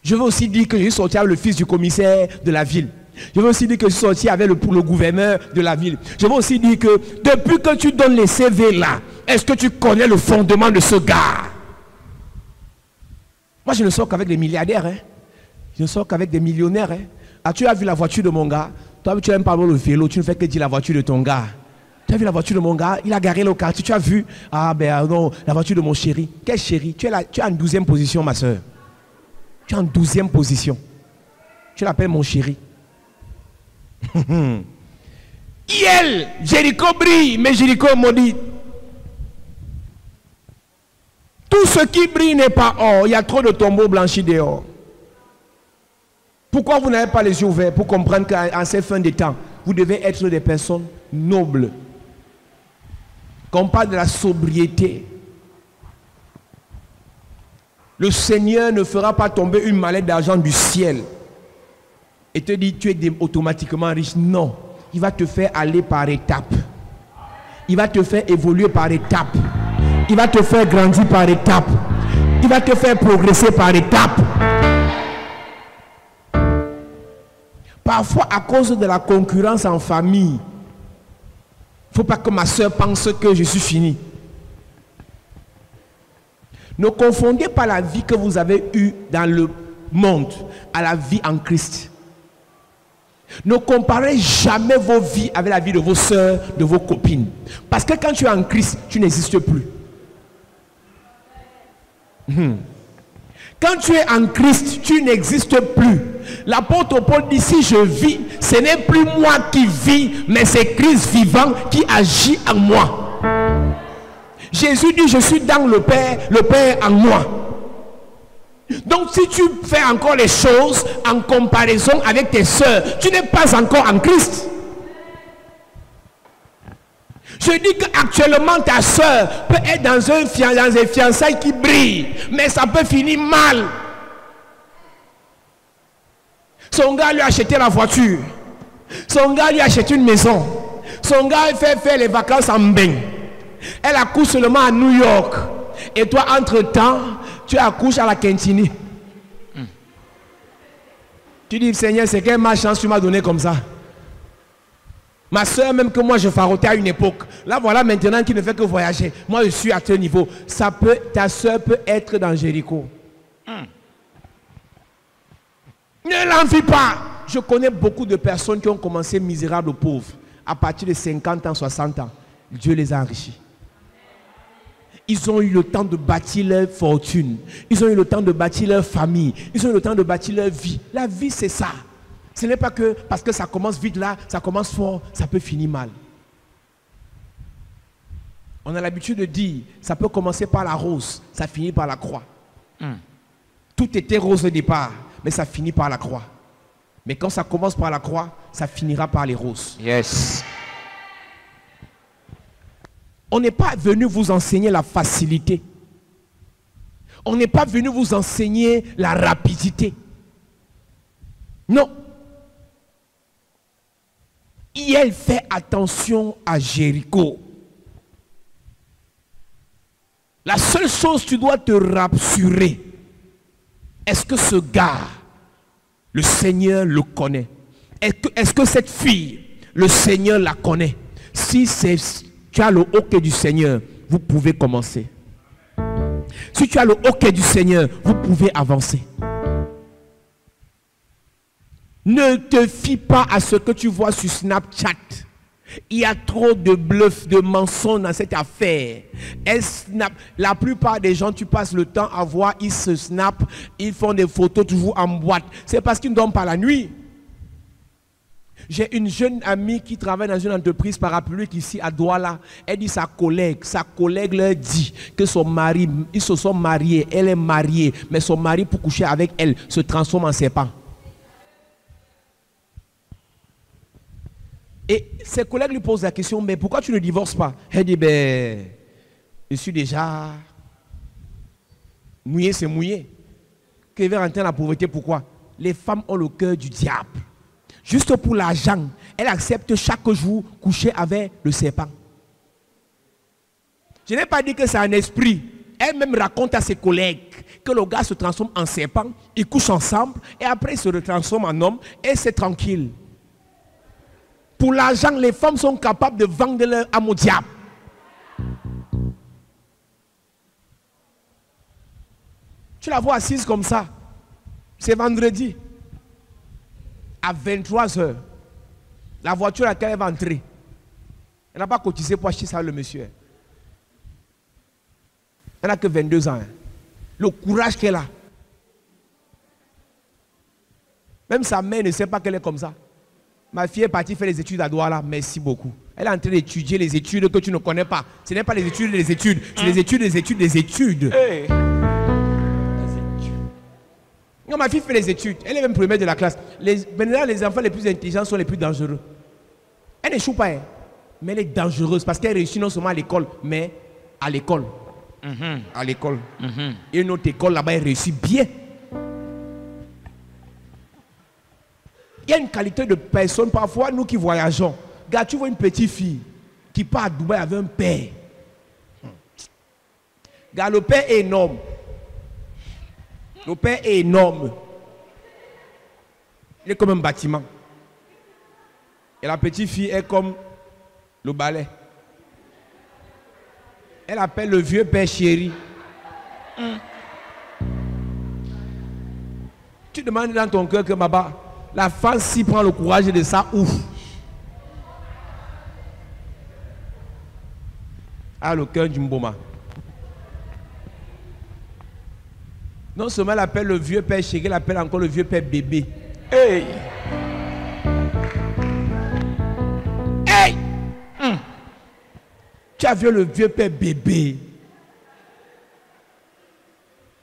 Je veux aussi dire que je suis sorti avec le fils du commissaire de la ville. Je veux aussi dire que je suis sorti avec le gouverneur de la ville. Je veux aussi dire que depuis que tu donnes les CV là, est-ce que tu connais le fondement de ce gars? Moi, je ne sors qu'avec des milliardaires. Hein. Je ne sors qu'avec des millionnaires. Hein. Ah, tu as vu la voiture de mon gars? Toi, tu n'aimes pas le vélo. Tu ne fais que dire la voiture de ton gars. Tu as vu la voiture de mon gars? Il a garé le quartier. Tu as vu? Ah, ben non, la voiture de mon chéri. Quel chéri? Tu es en 12e position, ma soeur. Tu es en 12e position. Tu l'appelles mon chéri. Elle, Jéricho brille, mais Jéricho est maudit. Tout ce qui brille n'est pas or. Il y a trop de tombeaux blanchis dehors. Pourquoi vous n'avez pas les yeux ouverts pour comprendre qu'en ces fins de temps, vous devez être des personnes nobles? Quand on parle de la sobriété, le Seigneur ne fera pas tomber une mallette d'argent du ciel et te dit tu es automatiquement riche. Non, il va te faire aller par étapes. Il va te faire évoluer par étapes. Il va te faire grandir par étapes. Il va te faire progresser par étapes. Parfois, à cause de la concurrence en famille, il ne faut pas que ma soeur pense que je suis fini. Ne confondez pas la vie que vous avez eue dans le monde à la vie en Christ. Ne comparez jamais vos vies avec la vie de vos soeurs, de vos copines. Parce que quand tu es en Christ, tu n'existes plus. Quand tu es en Christ, tu n'existes plus. L'apôtre Paul dit, si je vis, ce n'est plus moi qui vis, mais c'est Christ vivant qui agit en moi. Jésus dit, je suis dans le Père en moi. Donc si tu fais encore les choses en comparaison avec tes soeurs, tu n'es pas encore en Christ. Je dis qu'actuellement ta soeur peut être dans un fiançailles qui brille, mais ça peut finir mal. Son gars lui a acheté la voiture. Son gars lui a acheté une maison. Son gars fait faire les vacances en bain. Elle accouche seulement à New York. Et toi, entre-temps, tu accouches à la Quintini. Tu dis, Seigneur, c'est quelle ma chance tu m'as donné comme ça. Ma soeur, même que moi je farotais à une époque. Là, voilà maintenant qui ne fait que voyager. Moi, je suis à tel niveau. Ta soeur peut être dans Jéricho. Ne l'envie pas. Je connais beaucoup de personnes qui ont commencé misérables ou pauvres. À partir de 50 ans, 60 ans. Dieu les a enrichis. Ils ont eu le temps de bâtir leur fortune. Ils ont eu le temps de bâtir leur famille. Ils ont eu le temps de bâtir leur vie. La vie, c'est ça. Ce n'est pas que parce que ça commence vite là, ça commence fort, ça peut finir mal. On a l'habitude de dire, ça peut commencer par la rose, ça finit par la croix. Tout était rose au départ, mais ça finit par la croix. Mais quand ça commence par la croix, ça finira par les roses. Yes. On n'est pas venu vous enseigner la facilité. On n'est pas venu vous enseigner la rapidité. Non. Et elle fait attention à Jéricho. La seule chose que tu dois te rassurer, est-ce que ce gars, le Seigneur le connaît? Est-ce que cette fille, le Seigneur la connaît? Si tu as le OK du Seigneur, vous pouvez commencer. Si tu as le OK du Seigneur, vous pouvez avancer. Ne te fie pas à ce que tu vois sur Snapchat. Il y a trop de bluffs, de mensonges dans cette affaire. La plupart des gens, tu passes le temps à voir, ils se snapent, ils font des photos toujours en boîte. C'est parce qu'ils ne dorment pas la nuit. J'ai une jeune amie qui travaille dans une entreprise parapluie ici à Douala. Elle dit sa collègue leur dit que son mari, ils se sont mariés, elle est mariée, mais son mari pour coucher avec elle se transforme en serpent. Et ses collègues lui posent la question, mais pourquoi tu ne divorces pas? Elle dit, ben, je suis déjà mouillé, c'est mouillé. Que veut rentrer dans la pauvreté, pourquoi? Les femmes ont le cœur du diable. Juste pour l'argent, elle accepte chaque jour coucher avec le serpent. Je n'ai pas dit que c'est un esprit. Elle-même raconte à ses collègues que le gars se transforme en serpent, ils couchent ensemble et après ils se transforment en homme et c'est tranquille. Pour l'argent, les femmes sont capables de vendre leur âme au diable. Tu la vois assise comme ça. C'est vendredi. À 23h. La voiture à laquelle elle va entrer. Elle n'a pas cotisé pour acheter ça, le monsieur. Elle n'a que 22 ans. Le courage qu'elle a. Même sa mère ne sait pas qu'elle est comme ça. Ma fille est partie faire les études à Douala. Merci beaucoup. Elle est en train d'étudier les études que tu ne connais pas. Ce n'est pas les études des études. C'est les études des études des études. Hey. Non, ma fille fait les études. Elle est même première de la classe. Maintenant, les enfants les plus intelligents sont les plus dangereux. Elle n'échoue pas, hein, mais elle est dangereuse parce qu'elle réussit non seulement à l'école, mais à l'école. À l'école. Et une autre école là-bas, elle réussit bien. Il y a une qualité de personne, parfois nous qui voyageons. Gars, tu vois une petite fille qui part à Dubaï avec un père. Gars, le père est énorme. Le père est énorme. Il est comme un bâtiment. Et la petite fille est comme le balai. Elle appelle le vieux père chéri. Tu demandes dans ton cœur que la femme s'y prend le courage de ça, ouf. Ah, le cœur du Mboma. Non seulement elle appelle le vieux père chéri, elle appelle encore le vieux père bébé. Hey! Hey! Tu as vu le vieux père bébé.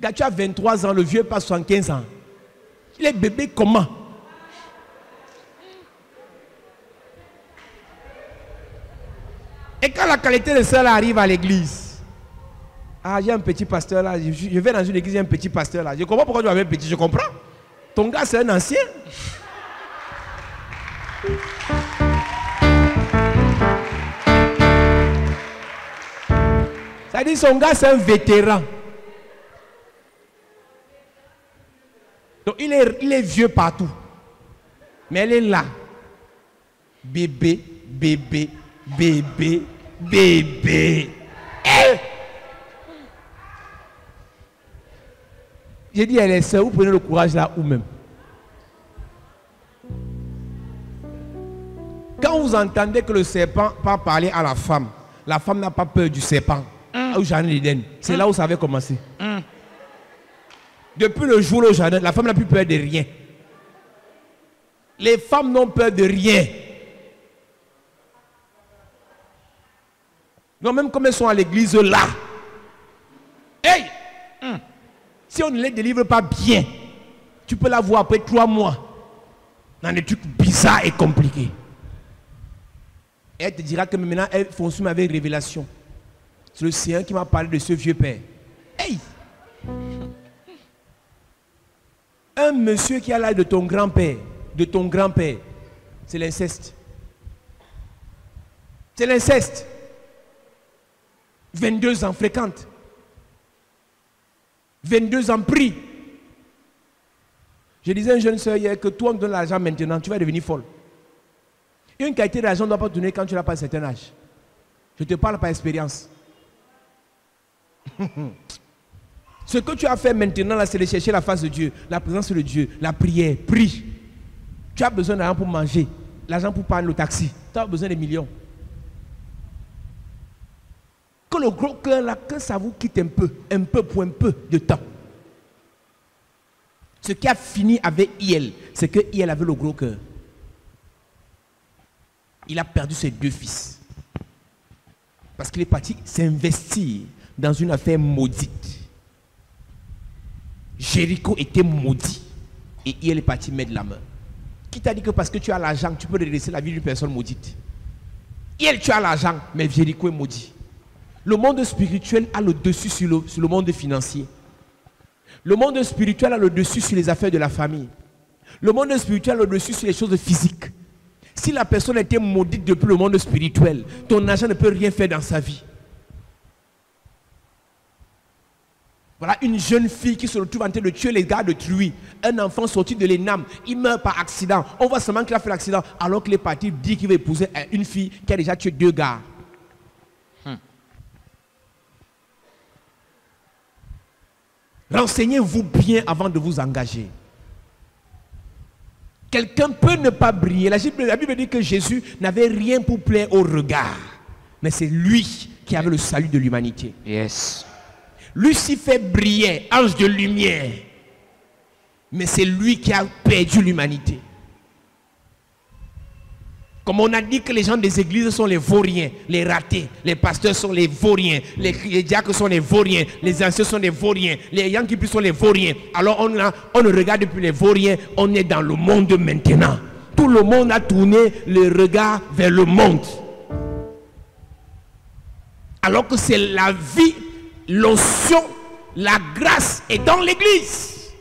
Gars, tu as 23 ans, le vieux pas 75 ans. Il est bébé comment? Et quand la qualité de cela arrive à l'église, ah, il y a un petit pasteur là, je vais dans une église, il y a un petit pasteur là. Je comprends pourquoi tu avais un petit, je comprends. Ton gars c'est un ancien. Ça dit son gars c'est un vétéran. Donc il est vieux partout. Mais elle est là. Bébé, bébé, bébé, bébé. Hey! J'ai dit, elle est sœur, vous prenez le courage là ou même. Quand vous entendez que le serpent va parler à la femme n'a pas peur du serpent. Au jardin d'Éden, c'est là où ça avait commencé. Depuis le jour au jardin, la femme n'a plus peur de rien. Les femmes n'ont peur de rien. Non, même comme elles sont à l'église là. Hey! Si on ne les délivre pas bien, tu peux la voir après 3 mois dans des trucs bizarres et compliqués. Et elle te dira que maintenant elle fonctionne avec révélation. C'est le Seigneur qui m'a parlé de ce vieux père. Hey! Un monsieur qui a l'âge de ton grand-père, c'est l'inceste. C'est l'inceste. 22 ans fréquente. 22 ans pris. Je disais à une jeune soeur hier que toi on te donne l'argent maintenant, tu vas devenir folle. Une qualité d'argent ne doit pas te donner quand tu n'as pas un certain âge. Je te parle par expérience. Ce que tu as fait maintenant là, c'est de chercher la face de Dieu, la présence de Dieu, la prière, prie. Tu as besoin d'argent pour manger, l'argent pour prendre le taxi, tu as besoin de millions. Que le gros cœur là, que ça vous quitte un peu pour un peu de temps. Ce qui a fini avec Hiel, c'est que Hiel avait le gros cœur. Il a perdu ses 2 fils. Parce qu'il est parti s'investir dans une affaire maudite. Jéricho était maudit. Et il est parti mettre la main. Qui t'a dit que parce que tu as l'argent, tu peux redresser la vie d'une personne maudite? Tu as l'argent, mais Jéricho est maudit. Le monde spirituel a le dessus sur le monde financier. Le monde spirituel a le dessus sur les affaires de la famille. Le monde spirituel a le dessus sur les choses physiques. Si la personne était maudite depuis le monde spirituel, ton argent ne peut rien faire dans sa vie. Voilà une jeune fille qui se retrouve en train de tuer les gars de Truy. Un enfant sorti de l'ENAM, il meurt par accident. On voit seulement qu'il a fait l'accident alors qu'il est parti dire qu'il va épouser une fille qui a déjà tué 2 gars. Renseignez-vous bien avant de vous engager. Quelqu'un peut ne pas briller. La Bible dit que Jésus n'avait rien pour plaire au regard. Mais c'est lui qui avait le salut de l'humanité. Yes. Lucifer brillait, ange de lumière. Mais c'est lui qui a perdu l'humanité. Comme on a dit que les gens des églises sont les vauriens, les ratés, les pasteurs sont les vauriens, les diacres sont les vauriens, les anciens sont les vauriens, les gens qui sont les vauriens. Alors on ne regarde plus les vauriens, on est dans le monde maintenant. Tout le monde a tourné le regard vers le monde. Alors que c'est la vie, l'onction, la grâce est dans l'église.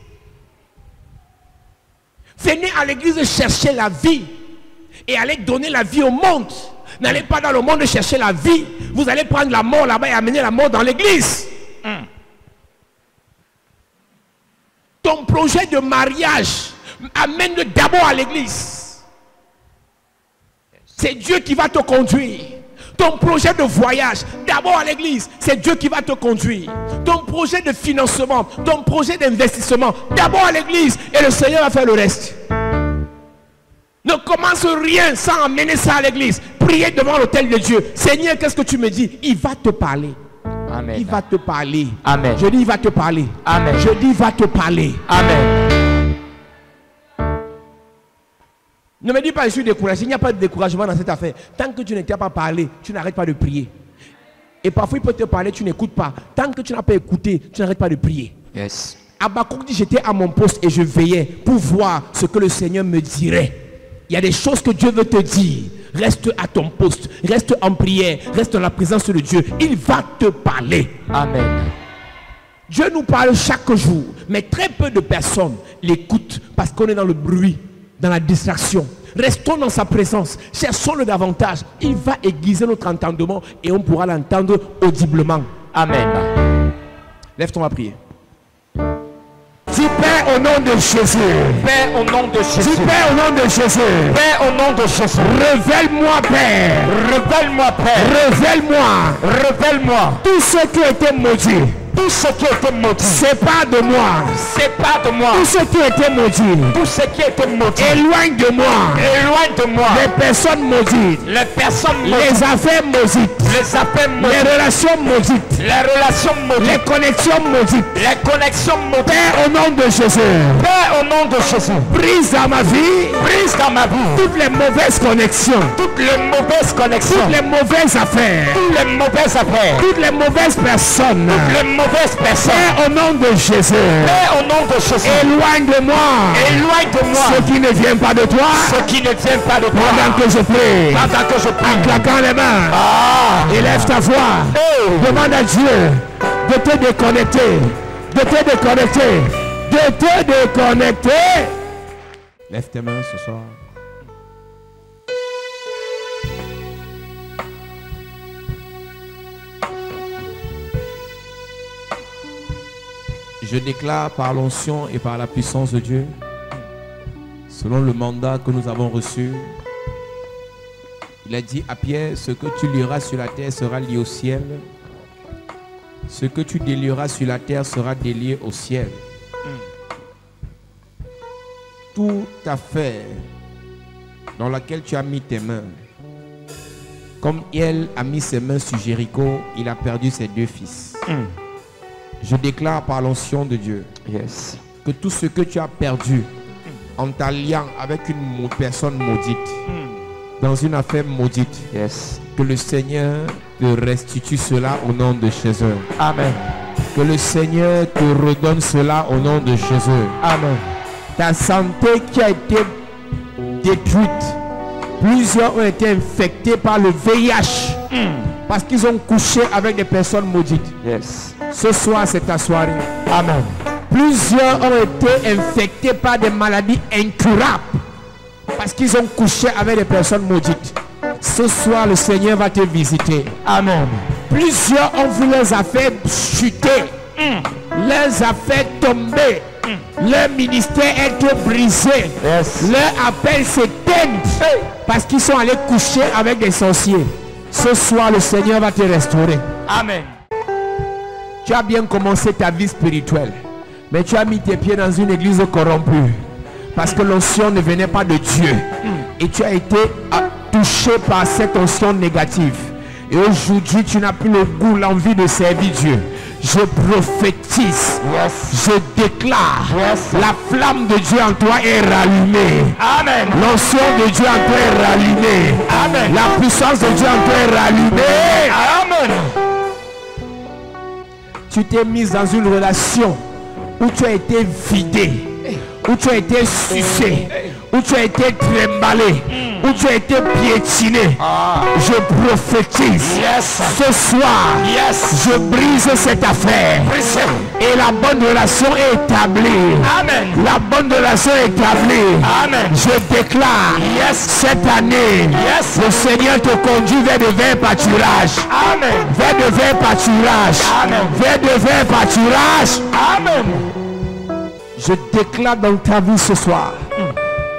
Venez à l'église chercher la vie. Et allez donner la vie au monde. N'allez pas dans le monde chercher la vie. Vous allez prendre la mort là-bas et amener la mort dans l'église. Ton projet de mariage, amène-le d'abord à l'église. C'est Dieu qui va te conduire. Ton projet de voyage, d'abord à l'église, c'est Dieu qui va te conduire. Ton projet de financement, ton projet d'investissement, d'abord à l'église, et le Seigneur va faire le reste. Ne commence rien sans amener ça à l'église. Priez devant l'autel de Dieu. Seigneur, qu'est-ce que tu me dis? Il va te parler. Amen. Il va te parler. Amen. Je dis, il va te parler. Amen. Je dis, il va te parler. Amen. Ne me dis pas, je suis découragé. Il n'y a pas de découragement dans cette affaire. Tant que tu ne t'as pas parlé, tu n'arrêtes pas de prier. Et parfois, il peut te parler, tu n'écoutes pas. Tant que tu n'as pas écouté, tu n'arrêtes pas de prier. Yes. Habakkuk dit, j'étais à mon poste et je veillais pour voir ce que le Seigneur me dirait. Il y a des choses que Dieu veut te dire. Reste à ton poste, reste en prière, reste dans la présence de Dieu. Il va te parler. Amen. Dieu nous parle chaque jour, mais très peu de personnes l'écoutent parce qu'on est dans le bruit, dans la distraction. Restons dans sa présence, cherchons-le davantage. Il va aiguiser notre entendement et on pourra l'entendre audiblement. Amen. Lève-toi, on va prier. Dis Père au nom de Jésus. Père au nom de Jésus. Dis Père au nom de Jésus. Père au nom de Jésus. Révèle-moi Père. Révèle-moi Père. Révèle-moi. Révèle-moi. Tout ce qui était maudit. Tout ce qui était maudit. C'est pas de moi. C'est pas de moi. Tout ce qui était maudit. Tout ce qui était maudit. Éloigne de moi. Éloigne de moi. Les personnes maudites. Les personnes maudites. Les affaires maudites. Les affaires maudites. Les relations maudites. Les relations maudites. Les connexions maudites. Les connexions maudites. Père au nom de Jésus. Père au nom de Jésus. Brise dans ma vie. Brise dans ma vie. Toutes les mauvaises connexions. Toutes les mauvaises connexions. Toutes les mauvaises affaires. Toutes les mauvaises affaires. Toutes les mauvaises personnes. Toutes les mauvaises personnes. Père au nom de Jésus. Père au nom de Jésus. Éloigne de moi. Éloigne de moi. Ce qui ne vient pas de toi. Ce qui ne vient pas de toi. Pendant que je prie. Pendant que je prie. En claquant les mains. Élève ta voix. Demande à Dieu de te déconnecter. De te déconnecter. De te déconnecter. Lève tes mains ce soir. Je déclare par l'onction et par la puissance de Dieu, selon le mandat que nous avons reçu, il a dit à Pierre, ce que tu lieras sur la terre sera lié au ciel, ce que tu délieras sur la terre sera délié au ciel. Toute affaire dans laquelle tu as mis tes mains, comme elle a mis ses mains sur Jéricho, il a perdu ses 2 fils. Je déclare par l'onction de Dieu que tout ce que tu as perdu en t'alliant avec une personne maudite, dans une affaire maudite, Yes. que le Seigneur te restitue cela au nom de Jésus. Amen. Que le Seigneur te redonne cela au nom de Jésus. Amen. Ta santé qui a été détruite. Plusieurs ont été infectés par le VIH parce qu'ils ont couché avec des personnes maudites. Yes. Ce soir, c'est ta soirée. Amen. Plusieurs ont été infectés par des maladies incurables parce qu'ils ont couché avec des personnes maudites. Ce soir, le Seigneur va te visiter. Amen. Plusieurs ont vu leurs affaires chuter, leurs affaires tomber, leur ministère être brisé, Yes. leur appel s'éteindre parce qu'ils sont allés coucher avec des sorciers. Ce soir, le Seigneur va te restaurer. Amen. Tu as bien commencé ta vie spirituelle, mais tu as mis tes pieds dans une église corrompue parce que l'onction ne venait pas de Dieu et tu as été touché par cette onction négative. Et aujourd'hui, tu n'as plus le goût, l'envie de servir Dieu. Je prophétise, Yes. je déclare, Yes. la flamme de Dieu en toi est rallumée. Amen. L'onction de Dieu en toi est rallumée. Amen. La puissance de Dieu en toi est rallumée. Amen. Tu t'es mise dans une relation où tu as été vidé, où tu as été sucé, où tu as été trimballé, où tu as été piétiné. Je prophétise. Yes. Ce soir, Yes. je brise cette affaire. Et la bonne relation est établie. Amen. La bonne relation est établie. Amen. Je déclare, Yes. cette année, Yes. le Seigneur te conduit vers de verts pâturages. Amen. Vers de verts pâturages. Amen. Vers de verts pâturages. Amen. Je déclare dans ta vie ce soir,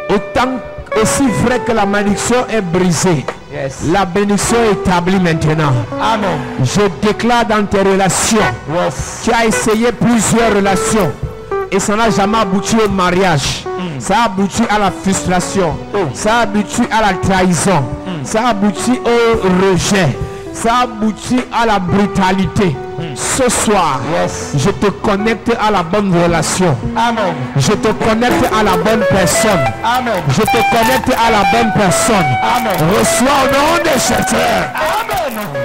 autant aussi vrai que la malédiction est brisée, Yes. la bénédiction est établie maintenant. Amen. Je déclare dans tes relations, Yes. tu as essayé plusieurs relations et ça n'a jamais abouti au mariage. Ça a abouti à la frustration, ça a abouti à la trahison, ça a abouti au rejet, ça a abouti à la brutalité. Ce soir, Yes. je te connecte à la bonne relation. Amen. Je te connecte à la bonne personne. Amen. Je te connecte à la bonne personne. Amen. Reçois au nom de Jésus. Amen.